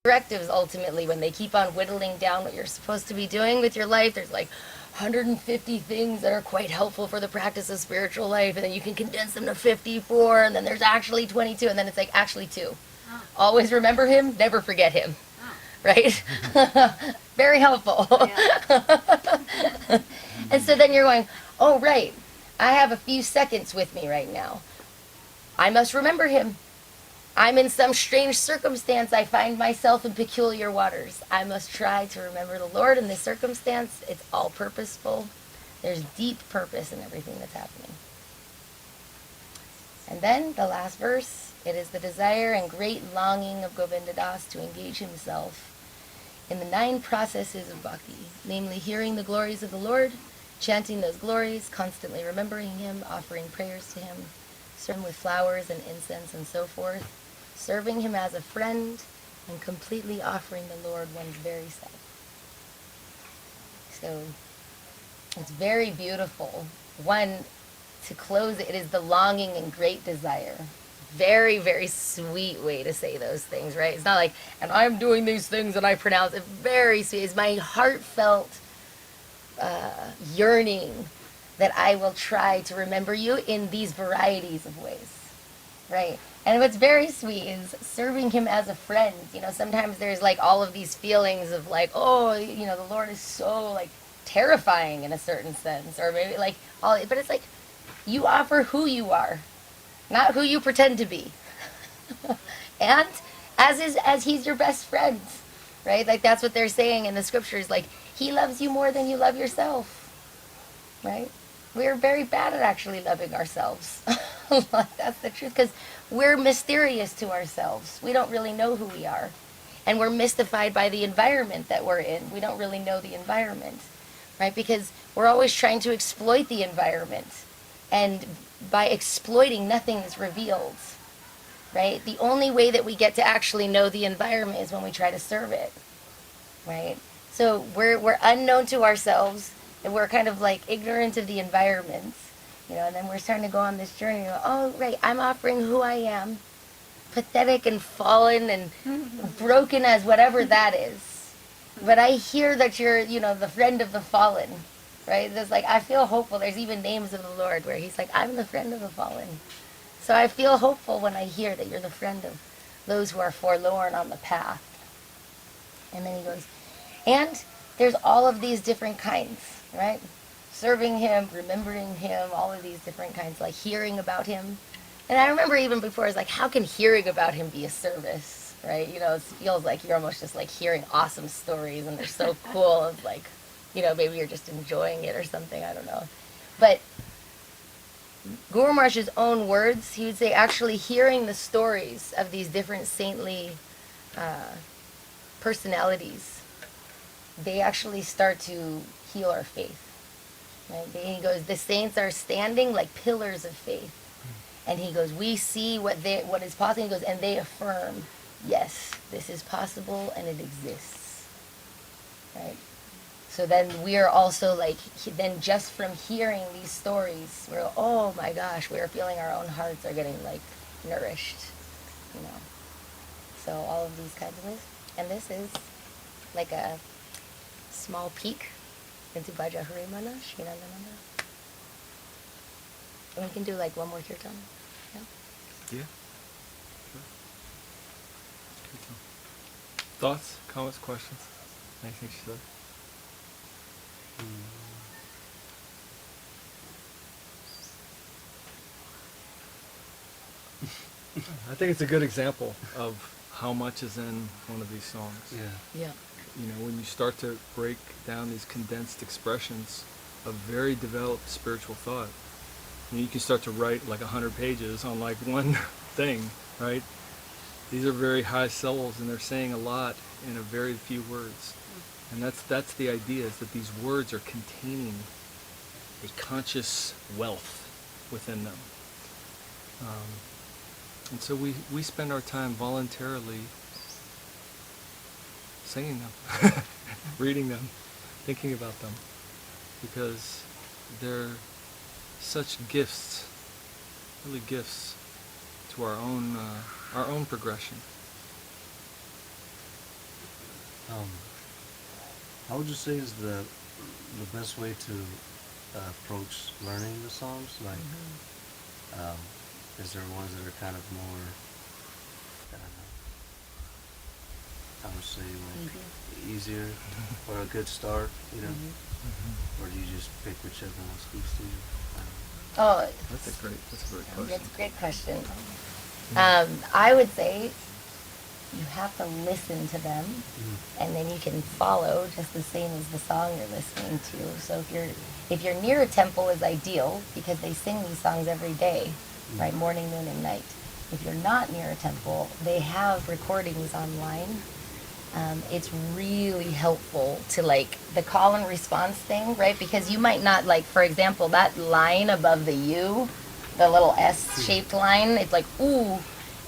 directives ultimately when they keep on whittling down what you're supposed to be doing with your life. There's like 150 things that are quite helpful for the practice of spiritual life, and then you can condense them to 54, and then there's actually 22, and then it's like actually 2. Oh. Always remember him, never forget him. Oh. Right? Very helpful. Yeah. And so then you're going, oh, right, I have a few seconds with me right now. I must remember him. I'm in some strange circumstance. I find myself in peculiar waters. I must try to remember the Lord in this circumstance. It's all purposeful. There's deep purpose in everything that's happening. And then the last verse, it is the desire and great longing of Govinda Das to engage himself in the 9 processes of bhakti, namely hearing the glories of the Lord, chanting those glories, constantly remembering him, offering prayers to him, serving with flowers and incense and so forth, serving him as a friend, and completely offering the Lord one's very self. So it's very beautiful. One, to close it is the longing and great desire. Very, very sweet way to say those things, right? It's not like, and I'm doing these things and I pronounce it. Very sweet. It's my heartfelt yearning that I will try to remember you in these varieties of ways, right? And what's very sweet is serving him as a friend. You know, sometimes there's like all of these feelings of like, oh, you know, the Lord is so like terrifying in a certain sense, or maybe like all, but it's like you offer who you are, not who you pretend to be. And as he's your best friend, right? Like that's what they're saying in the scriptures, like he loves you more than you love yourself, right? We're very bad at actually loving ourselves. That's the truth, because we're mysterious to ourselves. We don't really know who we are. And we're mystified by the environment that we're in. We don't really know the environment, right? Because we're always trying to exploit the environment. And by exploiting, nothing is revealed, right? The only way that we get to actually know the environment is when we try to serve it, right? So we're unknown to ourselves, and we're kind of like ignorant of the environment, you know, and then we're starting to go on this journey. Oh, right, I'm offering who I am, pathetic and fallen and broken as whatever that is. But I hear that you're, you know, the friend of the fallen, right? There's like, I feel hopeful. There's even names of the Lord where he's like, I'm the friend of the fallen. So I feel hopeful when I hear that you're the friend of those who are forlorn on the path. And then he goes, and there's all of these different kinds, right? Serving him, remembering him, all of these different kinds, like hearing about him. And I remember even before, I was like, how can hearing about him be a service, right? You know, it feels like you're almost just like hearing awesome stories, and they're so cool. It's like, you know, maybe you're just enjoying it or something, I don't know. But Guru Maharaj's own words, he would say, actually hearing the stories of these different saintly personalities, they actually start to heal our faith. Right? He goes, the saints are standing like pillars of faith. And he goes, we see what is possible. He goes, and they affirm, yes, this is possible and it exists. Right? So then we are also like, then just from hearing these stories, we're, oh my gosh, we're feeling our own hearts are getting like nourished, you know. So all of these kinds of ways. And this is like a small peek into Bhaja Harimana, Shinandananda. And we can do like one more kirtan. Yeah? Yeah. Sure. Kirtan. Thoughts, comments, questions? Anything she said? I think it's a good example of how much is in one of these songs. Yeah. Yeah. You know, when you start to break down these condensed expressions of very developed spiritual thought, you can start to write like 100 pages on like one thing, right? These are very high syllables, and they're saying a lot in a very few words. And that's the idea, is that these words are containing a conscious wealth within them. And so we spend our time voluntarily singing them, reading them, thinking about them, because they're such gifts, really gifts to our own progression. How would you say is the best way to approach learning the songs? Like, is there ones that are kind of more, I would say, like easier or a good start, you know? Or do you just pick whichever one speaks to you? Oh, That's a great question. that's a great question. I would say you have to listen to them, and then you can follow just the same as the song you're listening to. So if you're near a temple is ideal because they sing these songs every day, right, morning, noon, and night. If you're not near a temple, they have recordings online. It's really helpful to like the call and response thing, right? Because you might not like, for example, that line above the U, the little S-shaped line, it's like ooh,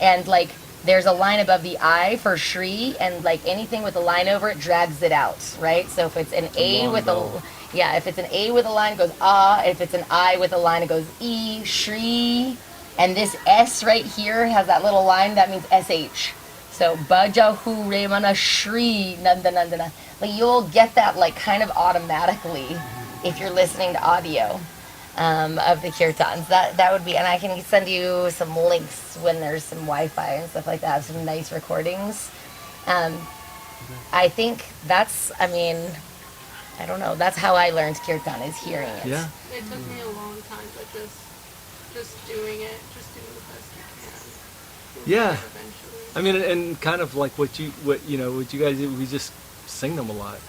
and like there's a line above the I for Shri, and like anything with a line over it drags it out, right? So if it's an A with if it's an A with a line, it goes ah. If it's an I with a line, it goes E, Shri, and this S right here has that little line that means SH. So Bajahu Remana Shri Nanda Nandana. Like you'll get that like kind of automatically if you're listening to audio of the kirtans. That would be, and I can send you some links when there's some Wi-Fi and stuff like that, some nice recordings. I think that's, I mean, I don't know, that's how I learned kirtan, is hearing it. Yeah. It took me a long time, but just doing it, just doing the best you can. Yeah. Eventually. I mean, and kind of like what you guys do, we just sing them a lot.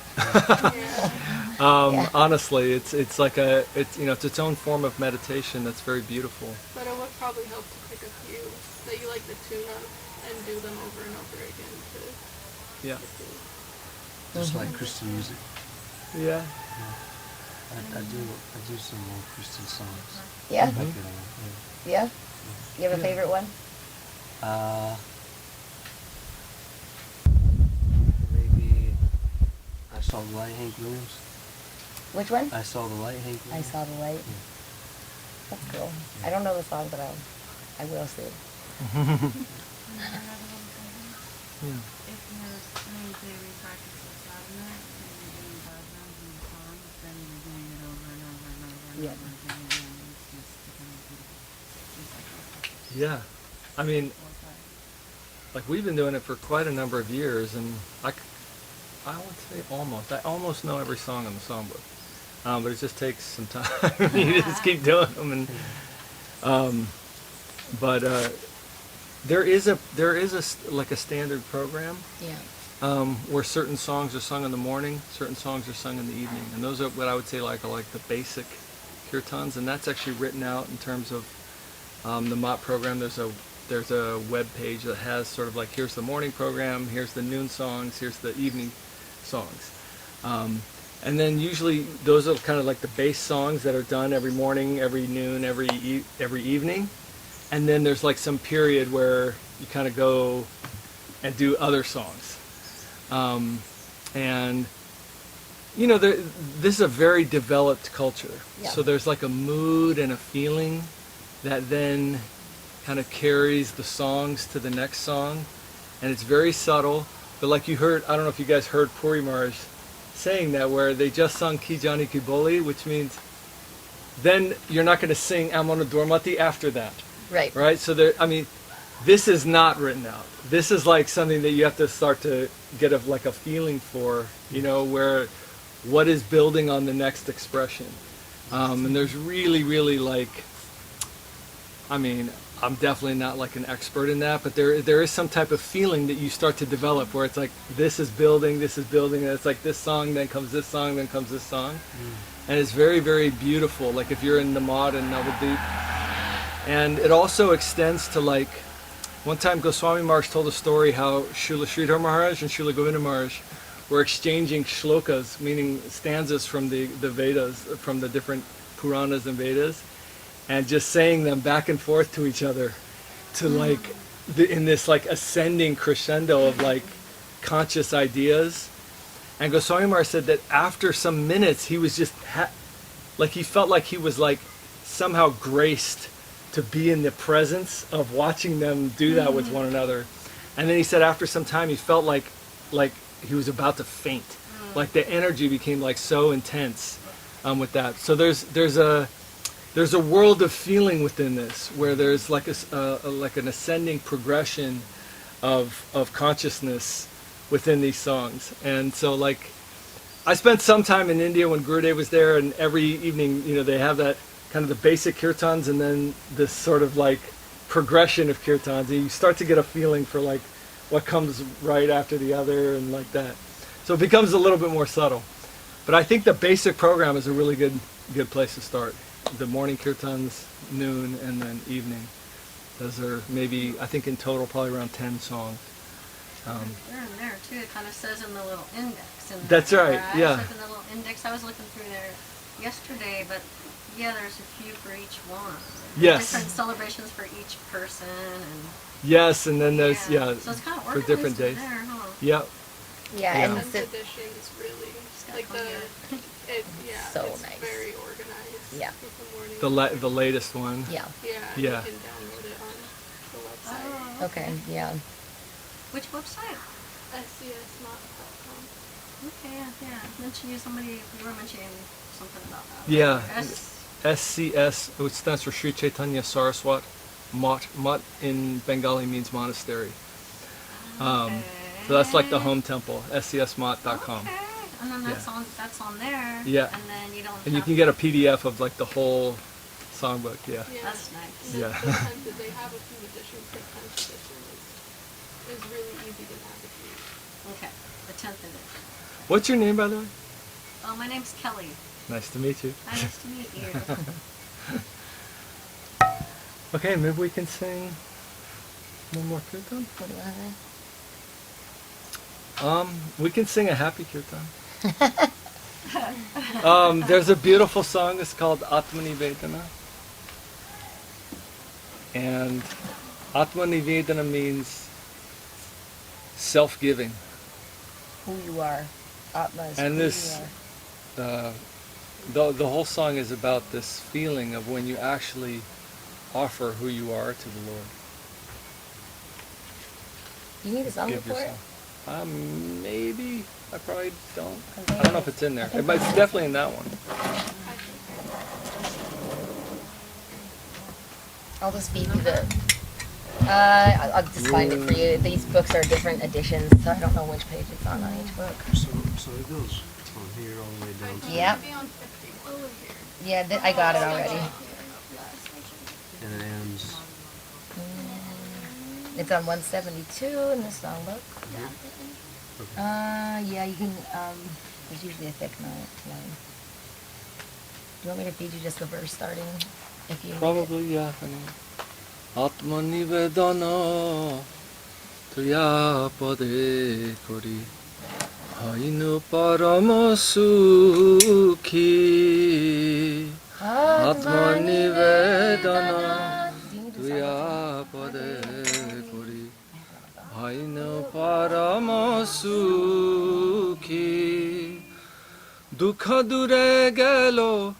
Honestly, it's like it's its own form of meditation that's very beautiful. But it would probably help to pick a few that you like the tune of and do them over and over again to Just like Christian music. Yeah. I do some more Christian songs. Yeah. Like it, Yeah. You have a favorite one? Maybe I Saw the Light, Hank Williams. Which one? I Saw the Light, Hank I Williams. Saw the Light. Yeah. That's cool. I don't know the song, but I will soon. If your daily practice is sadhana, and you're doing bhajans and songs, then you're doing it over and over and over and Yeah. over again, and it's just becoming beautiful. Just like this. Yeah. I mean, like we've been doing it for quite a number of years, and I would say almost. I almost know every song in the songbook, but it just takes some time. You just keep doing them, and there is a standard program Yeah. where certain songs are sung in the morning, certain songs are sung in the evening, and those are what I would say are like the basic kirtans, and that's actually written out in terms of the MOT program. There's a web page that has sort of like, here's the morning program, here's the noon songs, here's the evening songs. And then usually those are kind of like the base songs that are done every morning, every noon, every evening. And then there's like some period where you kind of go and do other songs. And you know, this is a very developed culture. Yeah. So there's like a mood and a feeling that then kind of carries the songs to the next song, and it's very subtle. But like you heard, I don't know if you guys heard Puri Maharaj saying that, where they just sung Ki Jani Ki Boli, which means then you're not going to sing Amona Dormati after that, Right. right? So there, I mean, this is not written out. This is like something that you have to start to get a feeling for, you know, where what is building on the next expression. And there's really like, I mean, I'm definitely not like an expert in that, but there is some type of feeling that you start to develop where it's like, this is building, and it's like this song, then comes this song, then comes this song. And it's very, very beautiful, like if you're in Namad and Navadvip. And it also extends to like, one time Goswami Maharaj told a story how Srila Sridhar Maharaj and Srila Govinda Maharaj were exchanging shlokas, meaning stanzas from the Vedas, from the different Puranas and Vedas, and just saying them back and forth to each other, to like in this like ascending crescendo of like conscious ideas. And Goswami Maharaj said that after some minutes he was just like he felt like he was like somehow graced to be in the presence of watching them do that with one another. And then he said after some time he felt like he was about to faint. Like the energy became like so intense with that. So there's a world of feeling within this, where there's like like an ascending progression of consciousness within these songs. And so like I spent some time in India when Gurudev was there, and every evening, you know, they have that kind of the basic kirtans and then this sort of like progression of kirtans, and you start to get a feeling for like what comes right after the other and like that. So it becomes a little bit more subtle. But I think the basic program is a really good place to start. The morning kirtans, noon, and then evening. Those are maybe, I think in total, probably around 10 songs. They're in there too. It kind of says in the little index. That's right, yeah. I was looking at the little index. I was looking through there yesterday, but yeah, there's a few for each one. Yes. Different celebrations for each person, and Yes, and then there's, yeah, So it's kind of for organized different in days. there, huh? Yep. Yeah, Yeah. and Tenth so, edition is really like So it's nice. very organized. Yeah. With the morning. The latest one. yeah. Yeah. Yeah. You can download it on the website. Oh, Okay, yeah. Which website? scsmot.com. Okay, yeah. Mention you were mentioning something about that. Yeah. S- SCS, which stands for Sri Chaitanya Saraswat Mat. Mat in Bengali means monastery. So that's like the home temple, scsmot.com. Okay. And then that's on there. Yeah. And then you don't. And you have can get a PDF of like the whole songbook, yeah. Yeah. That's nice. Yeah. The 10th, they have a few editions. The 10th edition is really easy to navigate. Okay. The 10th edition. What's your name, by the way? Oh, my name's Kelly. Nice to meet you. Nice to meet you. Okay, maybe we can sing one more kirtan. What do you want to say? We can sing a happy kirtan. There's a beautiful song. It's called Atmanivedana. And Atmanivedana means self-giving. Who you are. Atma is And who this, you are. the whole song is about this feeling of when you actually offer who you are to the Lord. You need a song Give for it? yourself. Maybe. I probably don't. Okay. I don't know if it's in there. But it's definitely in that one. I'll just feed you the. I'll just find it for you. These books are different editions, so I don't know which page it's on each book. So it goes on here all the way down to Yep. Be on 50. Over here. Yeah, I got it already. and it ends. It's on 172 in the songbook. Yeah, you can. There's usually a thick line. Do you want me to feed you just the verse starting? If you need it? Probably, yeah. Atmanivedana tuya pade kori hainu parama sukhi Atmanivedana tuya pade kori hainu parama sukhi Dukha dure gelo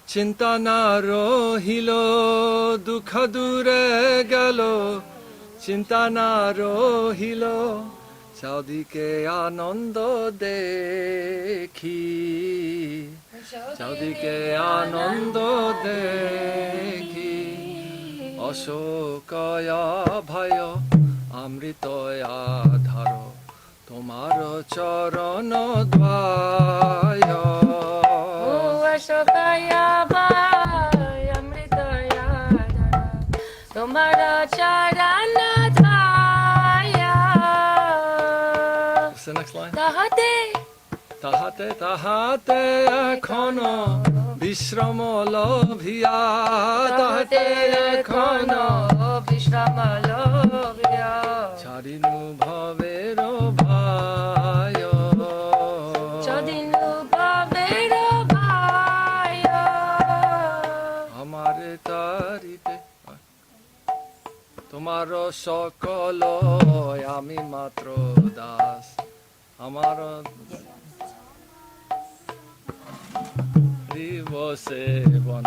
Chinta na rohilo, dukha dure gelo, chinta na rohilo, chaudike anando dekhi, chaudike anando dekhi, ashokaya bhayo, amritoya dharo, tomaro charano dvayo. Ashokaya bhai amritaya dhara tumhara charana dhaya. What's the next line? Tahate Tahate tahate ekhono vishrama lobhiya tahate ekhono vishrama lobhya charinu bhavero bhayo chadinu bhavero bhaya amare tarite tomaro সকল আমি মাত্র দাস আমার দিবসে বন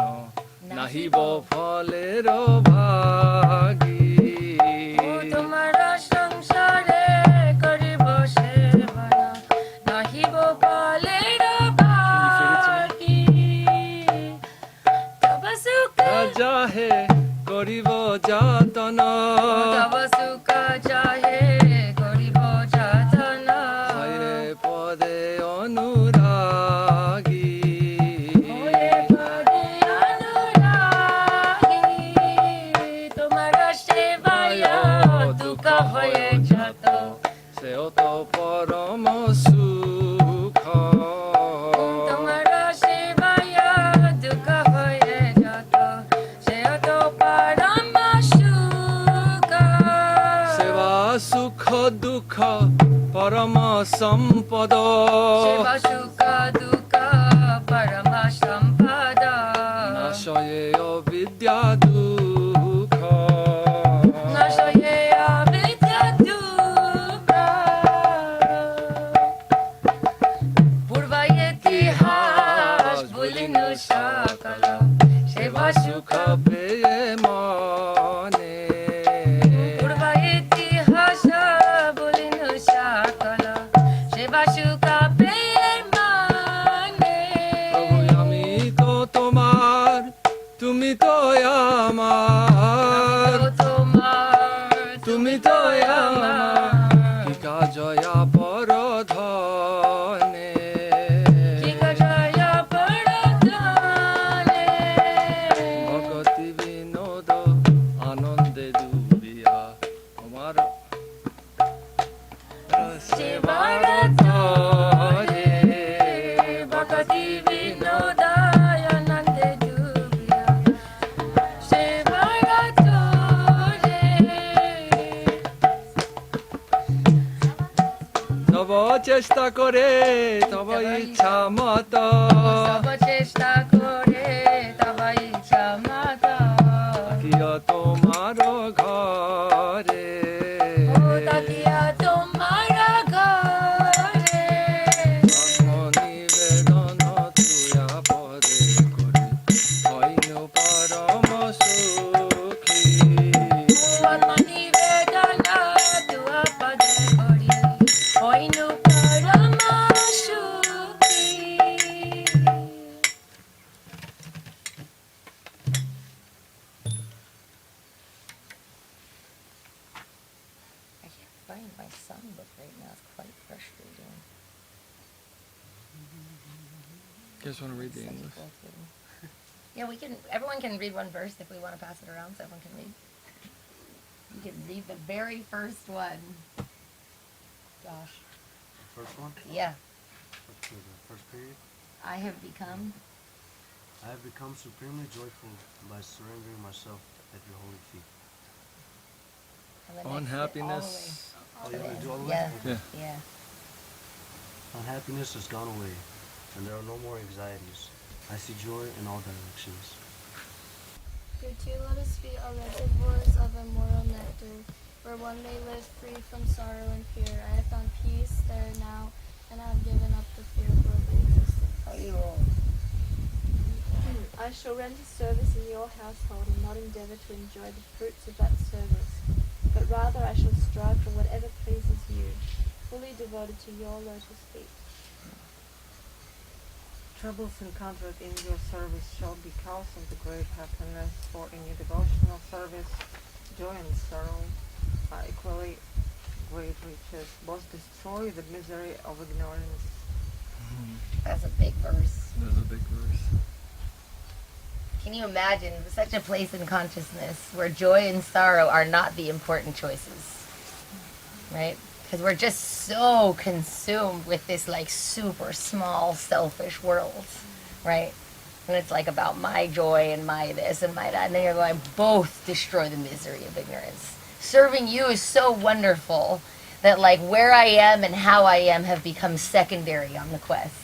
নাহিব ফলের ভাগী তোমার সংসারে করিব সেবনা jatana Tava sukha chahe koribo jatana Hoye pade anuragi Hoye pade anuragi Tumhara sevaya dukha hoye jato Seo to parama sukha Tumhara sevaya dukha hoye jato Seo to parama sukha Seva sukha dukha parama sampada Seva sukha dukha parama sampada Nashaye avidya dukha Nashaye avidya dukha Purva itihas bulinu sakala Seva sukha peye mane Purva itihasa bulinu sakala Seva sukha premane Prabhu আমি তো তোমার তুমি তো আমার তুমি তো আমার কি কাজয়া পরধনে ভগতি বিনোদ আনন্দে ডুবিয়া আমার সেবার তরে ভগতি Vinodaya Nande Dubya Sevaratore তব চেষ্টা করে তব ইচ্ছা মত Sab chesta kore tava ichha mata কিয় তোমার ঘরে O takiya tumhara ghare নিবেদন তুয়া পদে করি হইনু পরম সুখী Mani vedana tua pade kori Hoinu parama sukhi I can't find my songbook right now. It's quite frustrating. You guys want to read the Such a English? cool thing. Yeah, we can. Everyone can read one verse if we want to pass it around, so everyone can read. You can read the very first one. Gosh. First one? Yeah. Okay, the first period. I have become. I have become supremely joyful by surrendering myself at your holy feet. And then next to it, all the way. Unhappiness. Oh, you want me to do all the way? Yeah. Okay. Yeah. Yeah. Unhappiness has gone away, and there are no more anxieties. I see joy in all directions. Your 2 lotus feet are reservoirs of immortal nectar, where one may live free from sorrow and fear. I have found peace there now, and I have given up the fear of worldly existence. I shall render service in your household and not endeavor to enjoy the fruits of that service, but rather I shall strive for whatever pleases you, fully devoted to your lotus feet. Troubles encountered in your service shall be cause of the great happiness, for in your devotional service, joy and sorrow are equally great riches. Both destroy the misery of ignorance. That's a big verse. That's a big verse. Can you imagine such a place in consciousness where joy and sorrow are not the important choices, right? Because we're just so consumed with this like super small selfish world, right? And it's like about my joy and my this and my that, and then you're going, both destroy the misery of ignorance. Serving you is so wonderful that like where I am and how I am have become secondary on the quest,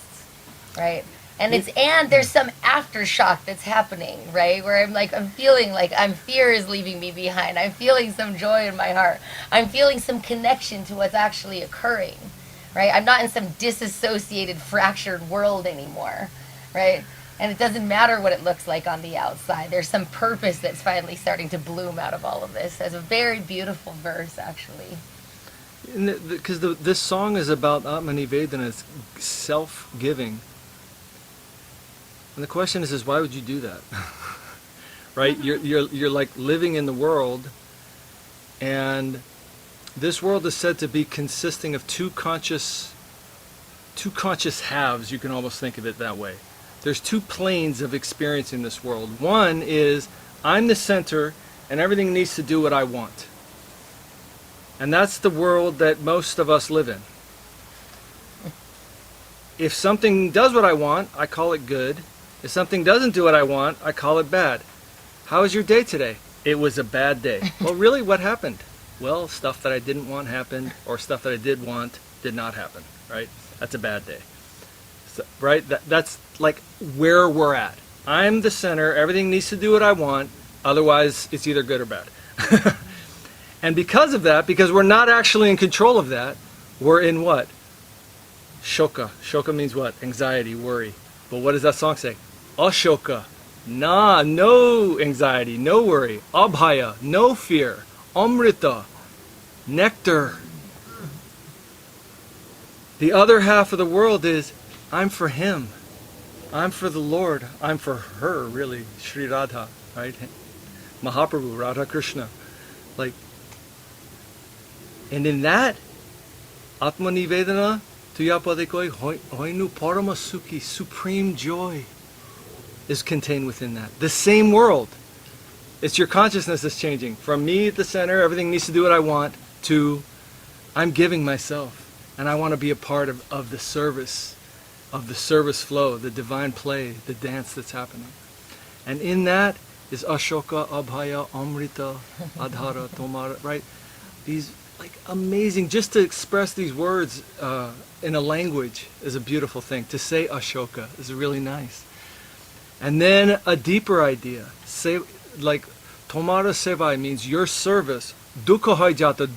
right? And there's some aftershock that's happening, right? Where I'm feeling like fear is leaving me behind. I'm feeling some joy in my heart. I'm feeling some connection to what's actually occurring, right? I'm not in some disassociated, fractured world anymore, right? And it doesn't matter what it looks like on the outside. There's some purpose that's finally starting to bloom out of all of this. It's a very beautiful verse, actually. Because this song is about Atmanivedana, it's self-giving. And the question is why would you do that? right? You're like living in the world, and this world is said to be consisting of two conscious halves. You can almost think of it that way. There's two planes of experiencing this world. One is I'm the center and everything needs to do what I want. And that's the world that most of us live in. If something does what I want, I call it good. If something doesn't do what I want, I call it bad. How was your day today? It was a bad day. Well, really, what happened? Well, stuff that I didn't want happened, or stuff that I did want did not happen, right? That's a bad day. So, right? That's like where we're at. I'm the center. Everything needs to do what I want. Otherwise, it's either good or bad. And because of that, because we're not actually in control of that, we're in what? Shoka. Shoka means what? Anxiety, worry. But what does that song say? Ashoka. No anxiety, no worry. Abhaya, no fear. Amrita, nectar. The other half of the world is, I'm for him. I'm for the Lord. I'm for her, really. Sri Radha, right? Mahaprabhu, Radha Krishna. Like, and in that, Atma Nivedana, Tuyapadekoi, Hoinu Paramasuki, supreme joy is contained within that. The same world. It's your consciousness that's changing. From me at the center, everything needs to do what I want, to I'm giving myself. And I want to be a part of the service flow, the divine play, the dance that's happening. And in that is Ashoka, Abhaya, Amrita, Adhara, Tomara, right? These like amazing, just to express these words in a language is a beautiful thing. To say Ashoka is really nice. And then a deeper idea, say like Tomara Sevai means your service. Dukkha haijata,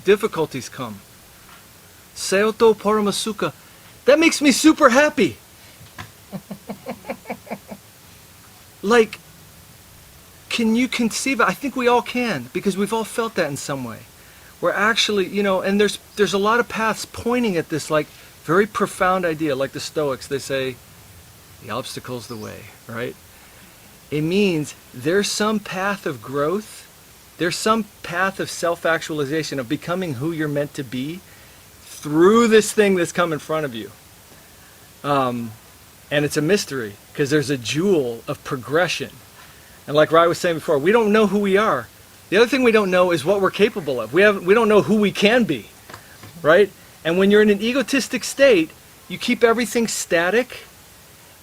difficulties come. Seoto Paramasuka, that makes me super happy. Like, can you conceive it? I think we all can, because we've all felt that in some way. We're actually, and there's a lot of paths pointing at this like very profound idea, like the Stoics, they say, the obstacle's the way, right? It means there's some path of growth, there's some path of self-actualization, of becoming who you're meant to be through this thing that's come in front of you. And it's a mystery, because there's a jewel of progression. And like Rai was saying before, we don't know who we are. The other thing we don't know is what we're capable of. We don't know who we can be, right? And when you're in an egotistic state, you keep everything static,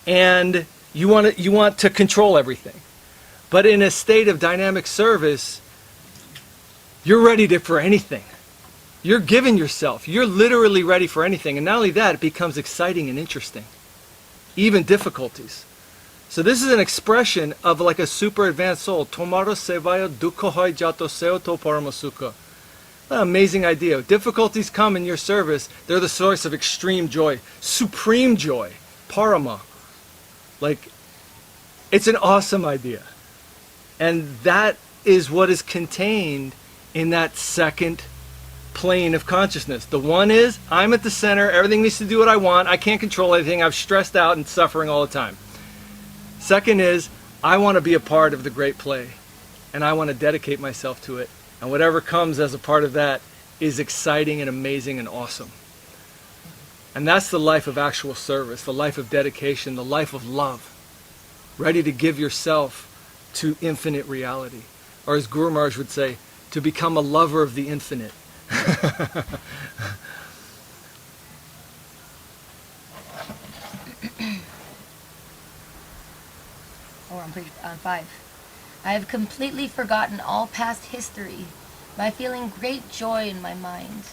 and you want to control everything. But in a state of dynamic service, you're ready for anything. You're giving yourself. You're literally ready for anything. And not only that, it becomes exciting and interesting. Even difficulties. So this is an expression of like a super advanced soul. Tomara sevaya dukkha hai jato seoto paramasuka. What an amazing idea. Difficulties come in your service. They're the source of extreme joy. Supreme joy. Parama. Like, it's an awesome idea. And that is what is contained in that second plane of consciousness. The one is, I'm at the center, everything needs to do what I want, I can't control anything, I'm stressed out and suffering all the time. Second is, I want to be a part of the great play, and I want to dedicate myself to it. And whatever comes as a part of that is exciting and amazing and awesome. And that's the life of actual service, the life of dedication, the life of love. Ready to give yourself to infinite reality. Or as Guru Maharaj would say, to become a lover of the infinite. On 5. I have completely forgotten all past history by feeling great joy in my mind.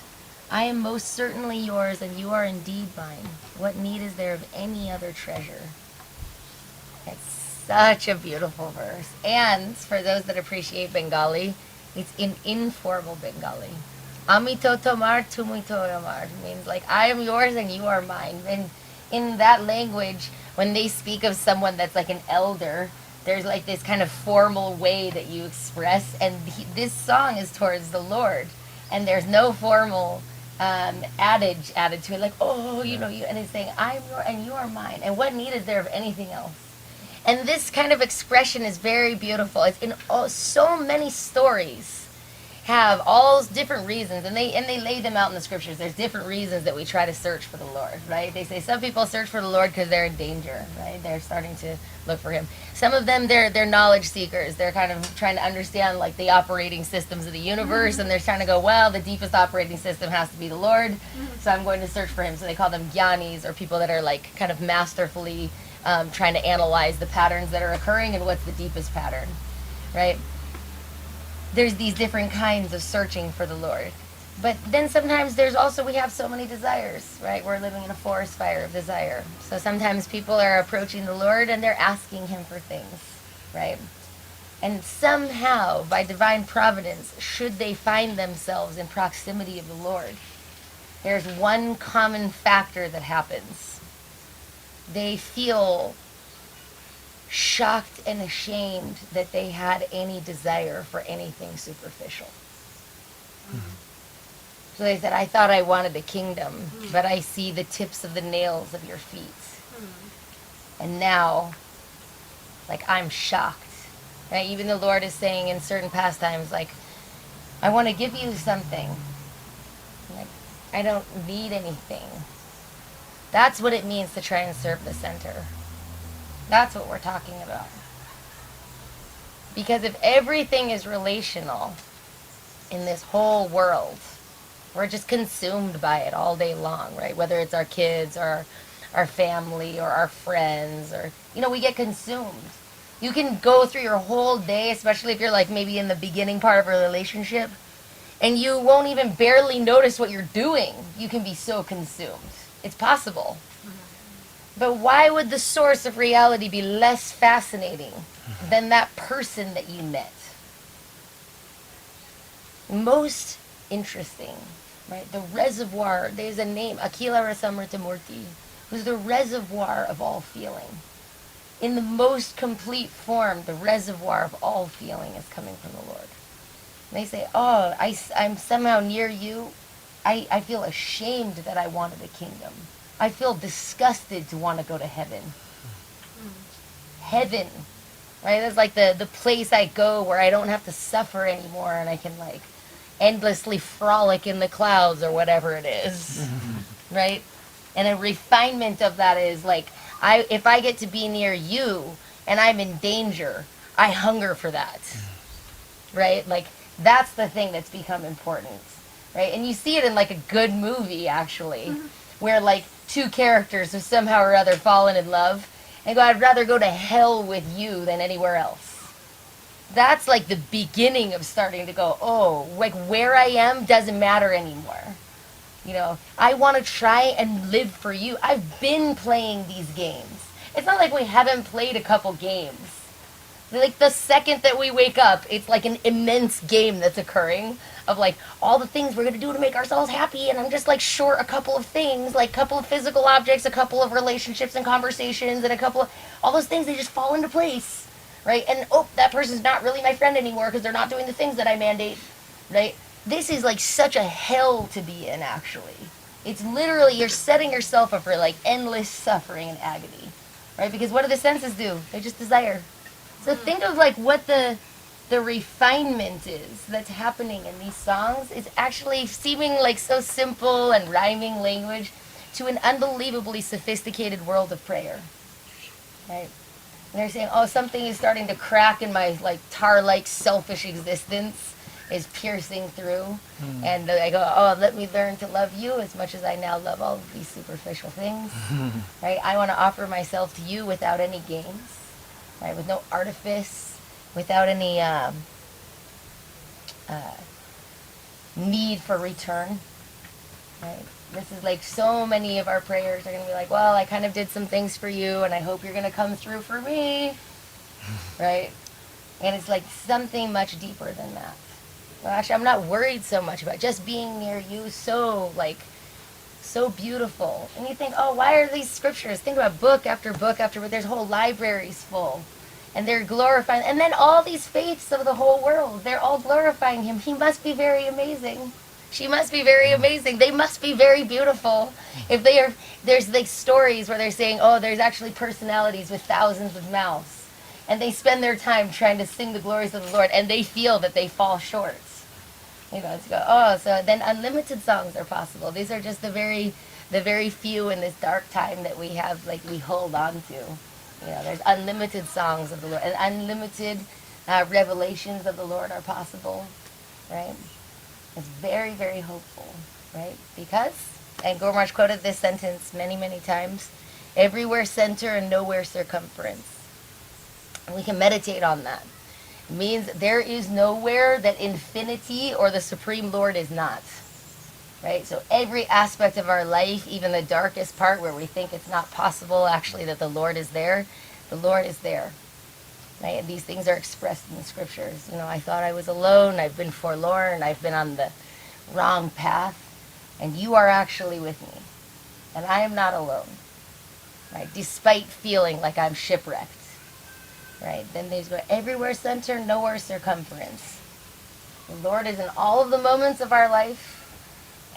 I am most certainly yours, and you are indeed mine. What need is there of any other treasure? It's such a beautiful verse. And for those that appreciate Bengali, it's in informal Bengali. Amito tomar, tumito amar. Means like, I am yours and you are mine. And in that language, when they speak of someone that's like an elder, there's like this kind of formal way that you express. And this song is towards the Lord. And there's no formal adage added to it, like, oh, you, and it's saying, I'm your and you are mine, and what need is there of anything else? And this kind of expression is very beautiful. It's in so many stories have all different reasons, and they lay them out in the scriptures. There's different reasons that we try to search for the Lord, right? They say some people search for the Lord because they're in danger, right? They're starting to look for him. Some of them, they're knowledge seekers. They're kind of trying to understand like the operating systems of the universe, and they're trying to go, well, the deepest operating system has to be the Lord, so I'm going to search for him. So they call them jnanis, or people that are like kind of masterfully trying to analyze the patterns that are occurring and what's the deepest pattern, right? There's these different kinds of searching for the Lord. But then sometimes we have so many desires, right? We're living in a forest fire of desire. So sometimes people are approaching the Lord and they're asking him for things, right? And somehow, by divine providence, should they find themselves in proximity of the Lord, there's one common factor that happens. They feel shocked and ashamed that they had any desire for anything superficial. So they said, I thought I wanted a kingdom, but I see the tips of the nails of your feet. And now, like, I'm shocked. Right? Even the Lord is saying in certain pastimes, like, I want to give you something. Like, I don't need anything. That's what it means to try and serve the center. That's what we're talking about. Because if everything is relational in this whole world, we're just consumed by it all day long, right? Whether it's our kids or our family or our friends, or, we get consumed. You can go through your whole day, especially if you're like maybe in the beginning part of a relationship, and you won't even barely notice what you're doing. You can be so consumed. It's possible. But why would the source of reality be less fascinating than that person that you met? Most interesting, right? The reservoir, there's a name, Akila Rasamritamurti, who's the reservoir of all feeling. In the most complete form, the reservoir of all feeling is coming from the Lord. And they say, oh, I'm somehow near you. I feel ashamed that I wanted a kingdom. I feel disgusted to want to go to heaven. Heaven, right? That's like the place I go where I don't have to suffer anymore, and I can like endlessly frolic in the clouds or whatever it is, right? And a refinement of that is like, if I get to be near you and I'm in danger, I hunger for that, right? Like, that's the thing that's become important, right? And you see it in like a good movie, actually, where like two characters have somehow or other fallen in love and go, I'd rather go to hell with you than anywhere else. That's like the beginning of starting to go, oh, like where I am doesn't matter anymore. I want to try and live for you. I've been playing these games. It's not like we haven't played a couple games. Like the second that we wake up, it's like an immense game that's occurring of like all the things we're going to do to make ourselves happy, and I'm just like short a couple of things, like a couple of physical objects, a couple of relationships and conversations, and a couple of all those things, they just fall into place, right? And oh, that person's not really my friend anymore because they're not doing the things that I mandate, right? This is like such a hell to be in, actually. It's literally, you're setting yourself up for like endless suffering and agony, right? Because what do the senses do? They just desire. So think of like what the refinement is that's happening in these songs. It's actually seeming like so simple and rhyming language to an unbelievably sophisticated world of prayer, right? And they're saying, oh, something is starting to crack in my like tar-like selfish existence is piercing through. And I go, oh, let me learn to love you as much as I now love all of these superficial things, right? I want to offer myself to you without any games, right? With no artifice, without any need for return, right? This is like so many of our prayers are going to be like, well, I kind of did some things for you, and I hope you're going to come through for me, right? And it's like something much deeper than that. Well, actually, I'm not worried so much about just being near you, so beautiful. And you think, oh, why are these scriptures? Think about book after book after book. There's whole libraries full. And they're glorifying. And then all these faiths of the whole world, they're all glorifying him. He must be very amazing. She must be very amazing. They must be very beautiful. If they are, there's like stories where they're saying, oh, there's actually personalities with thousands of mouths. And they spend their time trying to sing the glories of the Lord, and they feel that they fall short. You know, to go, oh, so then unlimited songs are possible. These are just the very few in this dark time that we have, like, we hold on to. You know, there's unlimited songs of the Lord, and unlimited revelations of the Lord are possible, right? It's very, very hopeful, right? Because, and Gormarsh quoted this sentence many, many times, everywhere center and nowhere circumference. And we can meditate on that. It means there is nowhere that infinity or the Supreme Lord is not. Right? So every aspect of our life, even the darkest part where we think it's not possible actually that the Lord is there, the Lord is there. Right? And these things are expressed in the scriptures. You know, I thought I was alone, I've been forlorn, I've been on the wrong path, and you are actually with me. And I am not alone. Right? Despite feeling like I'm shipwrecked. Right? Then there's everywhere center, nowhere circumference. The Lord is in all of the moments of our life,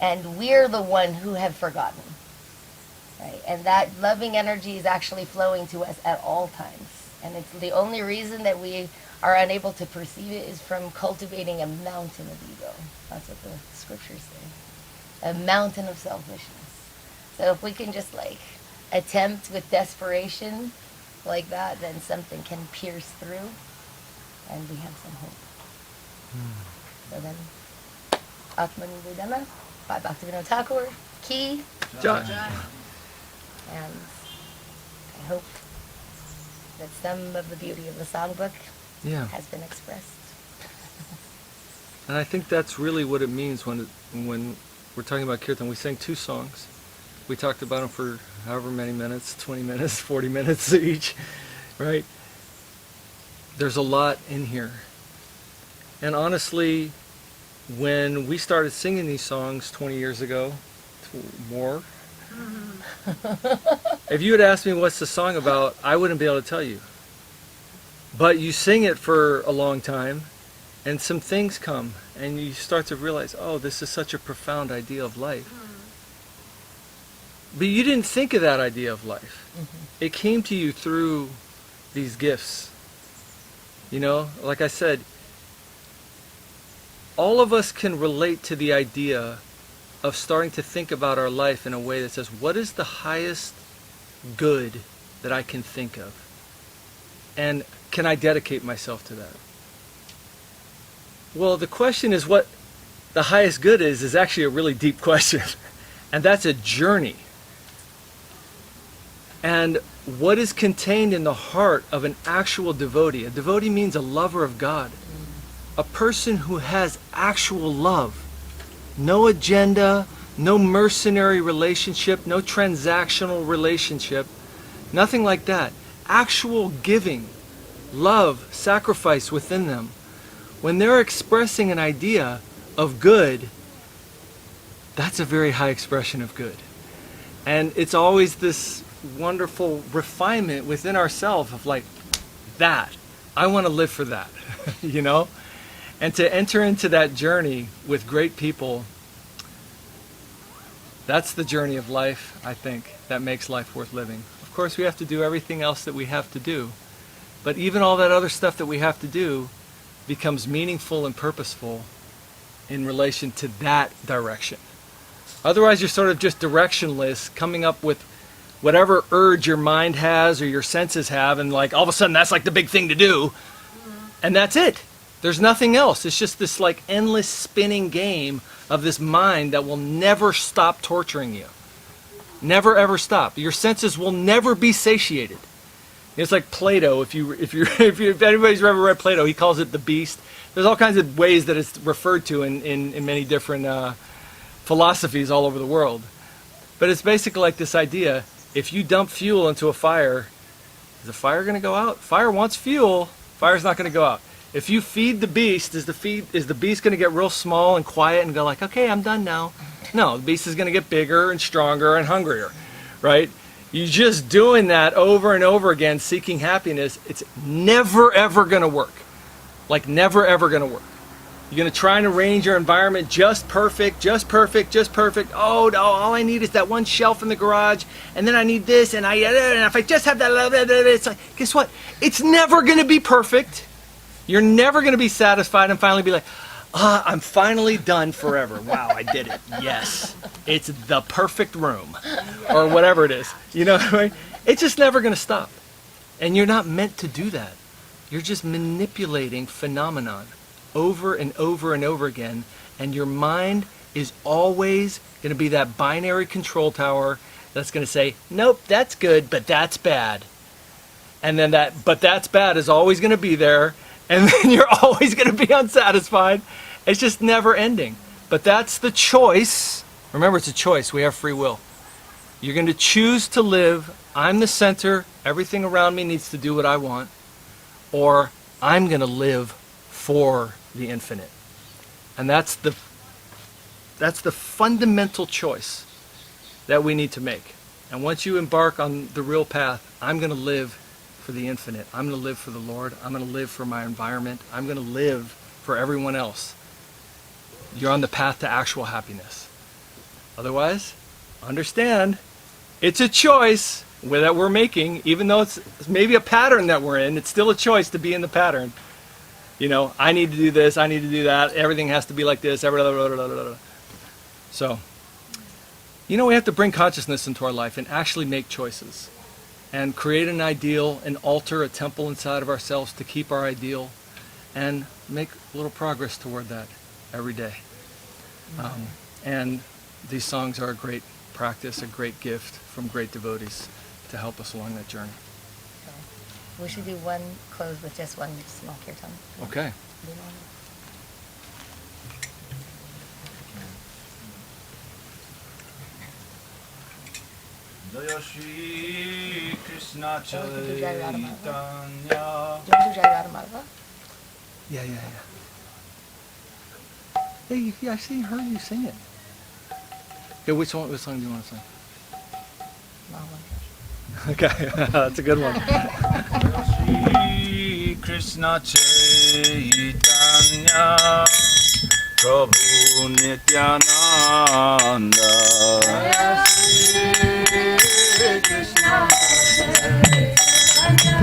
and we're the one who have forgotten. Right? And that loving energy is actually flowing to us at all times. And it's the only reason that we are unable to perceive it is from cultivating a mountain of ego. That's what the scriptures say. A mountain of selfishness. So if we can just like attempt with desperation like that, then something can pierce through and we have some hope. So then, Atman Vedana by Bhaktivinoda Thakur, Ki, Jai. and I hope that some of the beauty of the songbook has been expressed. And I think that's really what it means when we're talking about Kirtan. We sang 2 songs. We talked about them for however many minutes, 20 minutes, 40 minutes each, right? There's a lot in here. And honestly, when we started singing these songs 20 years ago, more, if you had asked me what's the song about, I wouldn't be able to tell you. But you sing it for a long time, and some things come, and you start to realize, oh, this is such a profound idea of life. But you didn't think of that idea of life. It came to you through these gifts. You know, like I said, all of us can relate to the idea of starting to think about our life in a way that says, what is the highest good that I can think of? And can I dedicate myself to that? Well, the question is what the highest good is actually a really deep question. And that's a journey. And what is contained in the heart of an actual devotee? A devotee means a lover of God. A person who has actual love. No agenda, no mercenary relationship, no transactional relationship, nothing like that. Actual giving, love, sacrifice within them. When they're expressing an idea of good, that's a very high expression of good. And it's always this wonderful refinement within ourselves of like, that, I want to live for that, you know? And to enter into that journey with great people, that's the journey of life, I think, that makes life worth living. Of course, we have to do everything else that we have to do. But even all that other stuff that we have to do becomes meaningful and purposeful in relation to that direction. Otherwise, you're sort of just directionless, coming up with whatever urge your mind has or your senses have, and like all of a sudden that's like the big thing to do. And that's it. There's nothing else. It's just this like endless spinning game of this mind that will never stop torturing you. Never ever stop. Your senses will never be satiated. It's like Plato. If anybody's ever read Plato, he calls it the beast. There's all kinds of ways that it's referred to in many different philosophies all over the world. But it's basically like this idea: if you dump fuel into a fire, is the fire going to go out? Fire wants fuel. Fire's not going to go out. If you feed the beast, is the beast going to get real small and quiet and go like, okay, I'm done now? No, the beast is going to get bigger and stronger and hungrier, right? You're just doing that over and over again, seeking happiness. It's never ever going to work. Like never ever going to work. You're going to try and arrange your environment just perfect, just perfect, just perfect. Oh, no, all I need is that one shelf in the garage, and then I need this, and if I just have that, it's like, guess what? It's never going to be perfect. You're never going to be satisfied and finally be like, I'm finally done forever. Wow, I did it. Yes. It's the perfect room. Or whatever it is. You know what I mean? It's just never going to stop. And you're not meant to do that. You're just manipulating phenomenon over and over and over again. And your mind is always going to be that binary control tower that's going to say, nope, that's good, but that's bad. And then that, but that's bad is always going to be there. And then you're always going to be unsatisfied. It's just never ending. But that's the choice. Remember, it's a choice. We have free will. You're going to choose to live, I'm the center, everything around me needs to do what I want, or I'm going to live for the infinite. And that's the fundamental choice that we need to make. And once you embark on the real path, I'm going to live for the infinite. I'm going to live for the Lord. I'm going to live for my environment. I'm going to live for everyone else. You're on the path to actual happiness. Otherwise, understand, it's a choice that we're making, even though it's maybe a pattern that we're in, it's still a choice to be in the pattern. You know, I need to do this, I need to do that, everything has to be like this, So, you know, we have to bring consciousness into our life and actually make choices. And create an ideal, an altar, a temple inside of ourselves to keep our ideal, and make a little progress toward that every day. And these songs are a great practice, a great gift from great devotees to help us along that journey. We should do one close with just one small kirtan. Okay. Jaya Shri Krishna Do you want to do Jai Chaitanya. Radhamadava? Yeah. Hey, yeah, I heard you sing it. Okay, which song do you want to sing? Okay, that's a good one. Jaya Shri Krishna Chaitanya Prabhu Nityananda. Jaya Shri Krishna Chaitanya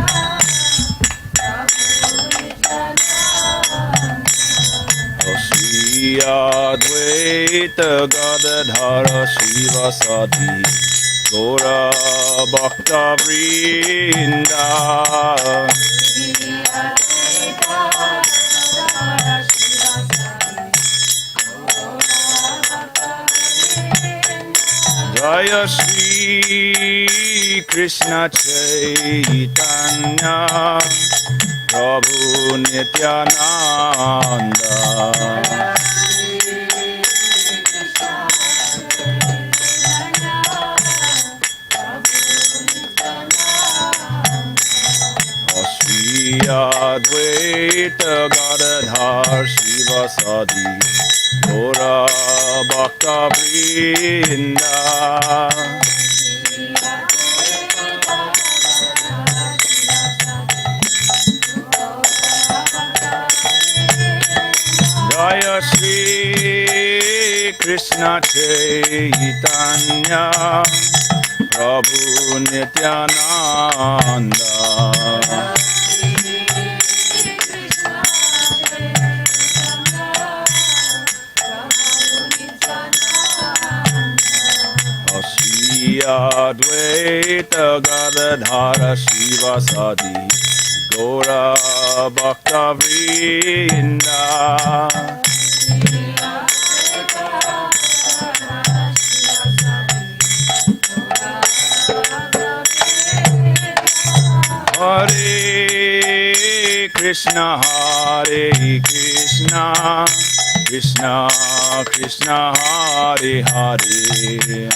Prabhu Nityananda. Shri Advaita Gadadhara Shivasati Gora Bhakta Vrinda. Shri Advaita Gadadhara Shivasati Gora Bhakta Vrinda. Jaya Shri Krishna Chaitanya Prabhu Nityananda. Shri Advaita Gadadhar Shivasadi Gora Bhakta Vrinda. Jaya Shri Krishna Chaitanya Prabhu Nityananda. Shri Advaita Gadadhara Shivasadi Gora Bhakta Vrinda. Hare Krishna, Hare Krishna, Krishna Krishna, Hare Hare.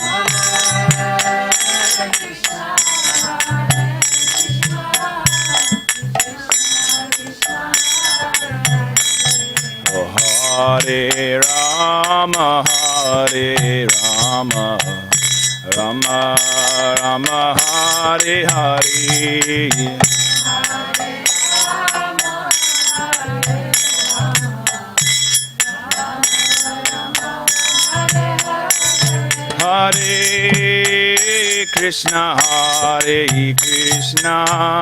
Hare Rama, Hare Rama, Rama Rama, Hare Hare. Krishna, Hare Krishna,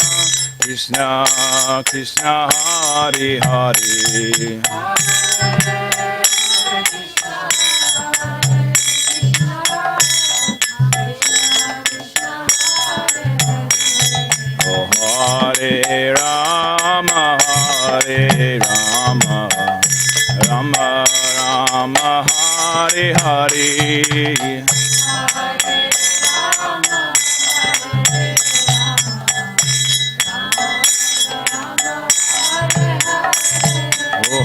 Krishna Krishna, Hare Hare. Oh, Hare Rama, Hare Rama, Rama Rama, Hare Hare. Oh,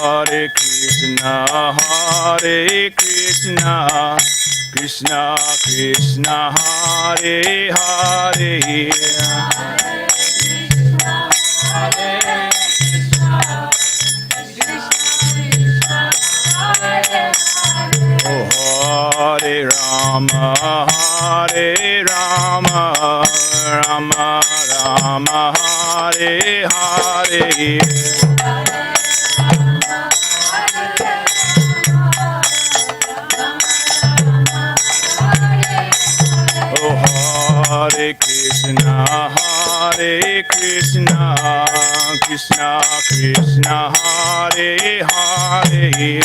Hare Krishna, Hare Krishna, Krishna Krishna, Hare Hare. Oh, Hare Rama, Hare Rama, Rama Rama, Hare Hare. Oh, Hare Krishna, Hare Krishna, Krishna Krishna, Hare Hare.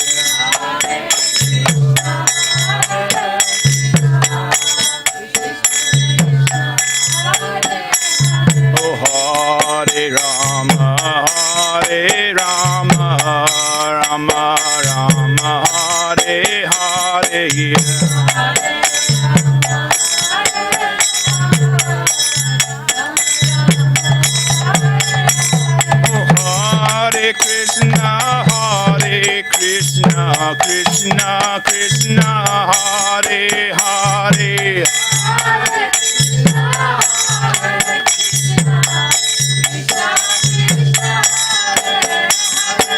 Oh, Hare Rama, Hare Rama, Rama Rama, Hare Hare. Hare Krishna, Hare Krishna, Krishna Krishna, Hare Hare.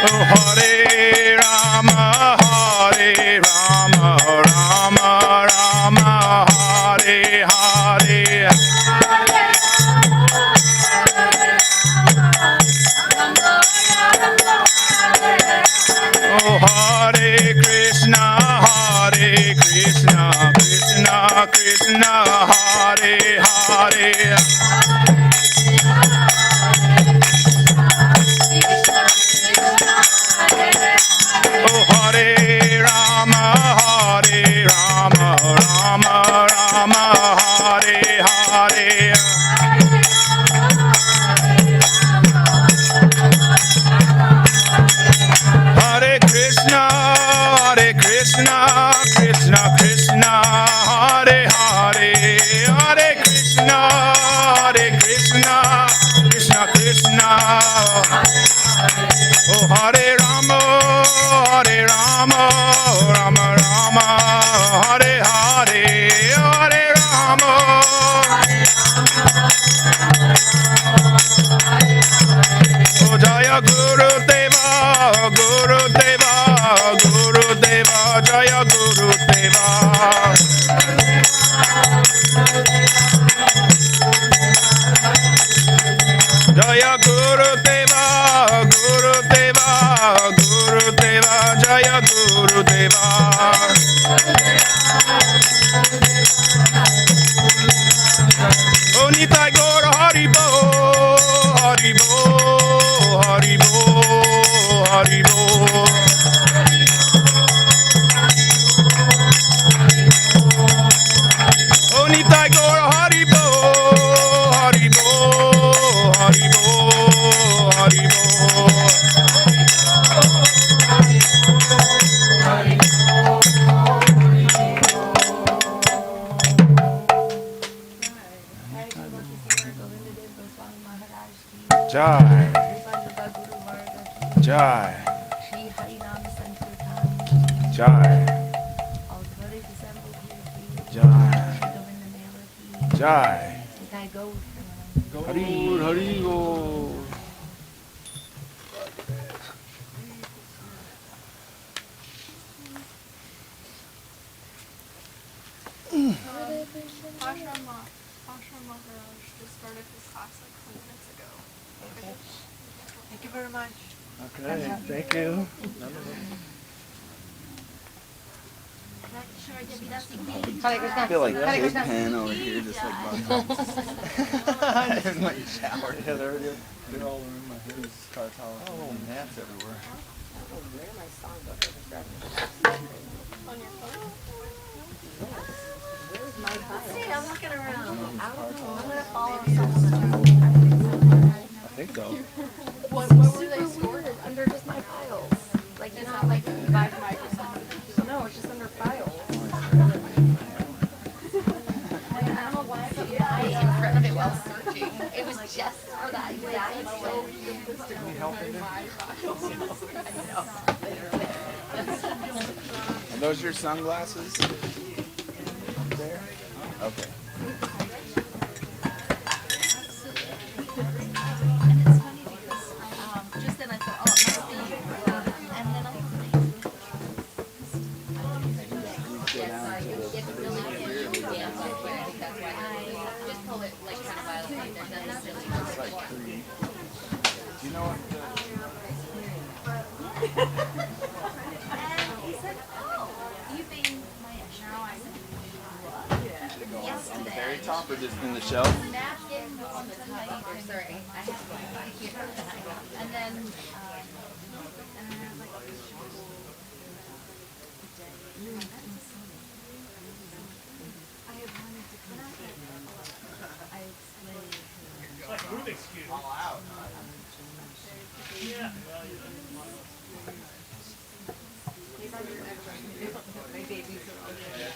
Oh, Hare Rama, Hare Rama, Rama Rama, Hare Hare. Oh, Hare Krishna, Hare Krishna, Krishna Krishna, Hare Hare. Oh, Hare Rama, Hare Rama, Rama Rama, Hare Hare. Hare Krishna, Hare Krishna, Krishna Krishna, Hare Hare. Hare Krishna, Hare Krishna, Krishna Krishna. Oh, Hare Rama, Hare Rama, Rama Rama, Hare Hare. Hare Rama. Oh, Jaya Guru Deva, Guru Deva, Guru Deva, Jaya Guru Deva. Jaya Guru Deva, Guru Deva, Guru Deva, Jaya Guru Deva. Oh, Nitai Gaura Haribol, Haribol, Haribol, Haribol. Oh, Nitai Gaura Haribol, Haribol, Haribol, Haribol. Jai, Jai, Shri Harinam Sankirtan. Jai, All devotees assembled here, please. Jai, Shri Govinda Mela, please. Jai. Nitai Gaur. Haribol, Haribol. Ashram Maharaj just started his class like 20 minutes ago. Okay. Thank you very much. Okay, thank you. Hare Krishna. I feel like Hare Krishna. Pigpen over here, just like in my shower. Yeah, they're all in my hair. This cartel. Oh, gnats everywhere. Where my songbook? On your phone? Where's my file? See, I'm looking around. I don't know. I'm gonna follow someone. I think so. What were they stored under just my files? Like it's not like by Microsoft. No, it's just under files. I don't know why I put my in front of it while searching. It was just for that exact moment. Are those your sunglasses? There? Okay. Just then I thought, oh, it must be. And then I Yes, it's really damn up here. I think that's why. Just pull it like kind of violently. There's nothing silly. It's like 3. Do you know what And he said, oh, you made my now I said, on the yesterday. very top or just in the shelf? Napkin on the top. Sorry, I have one back here. And then, and I was like, I have wanted to come out here. I explained. My babies are all there.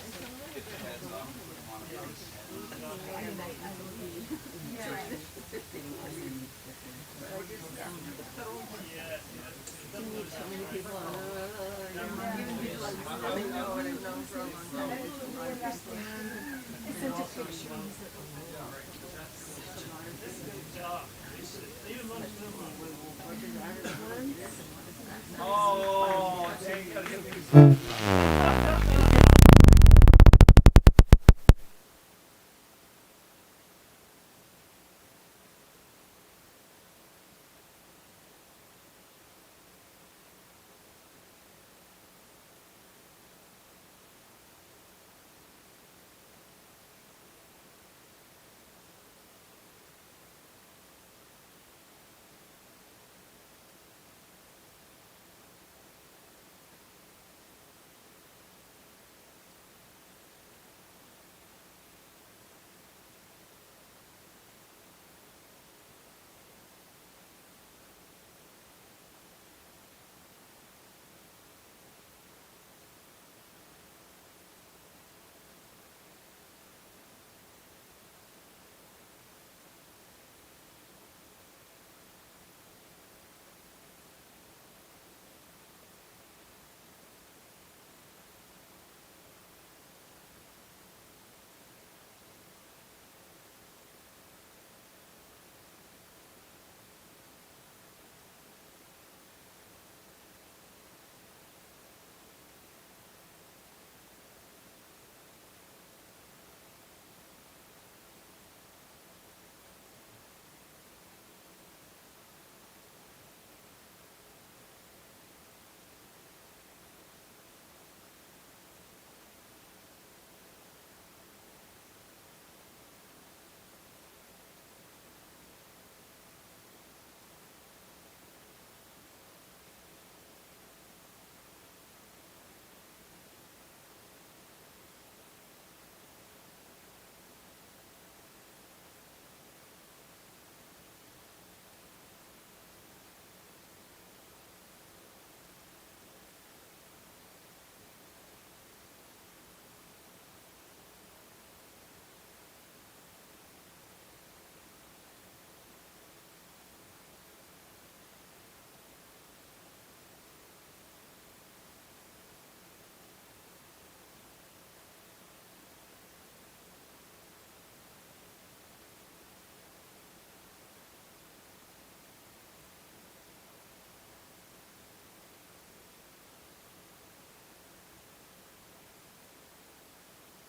Oh,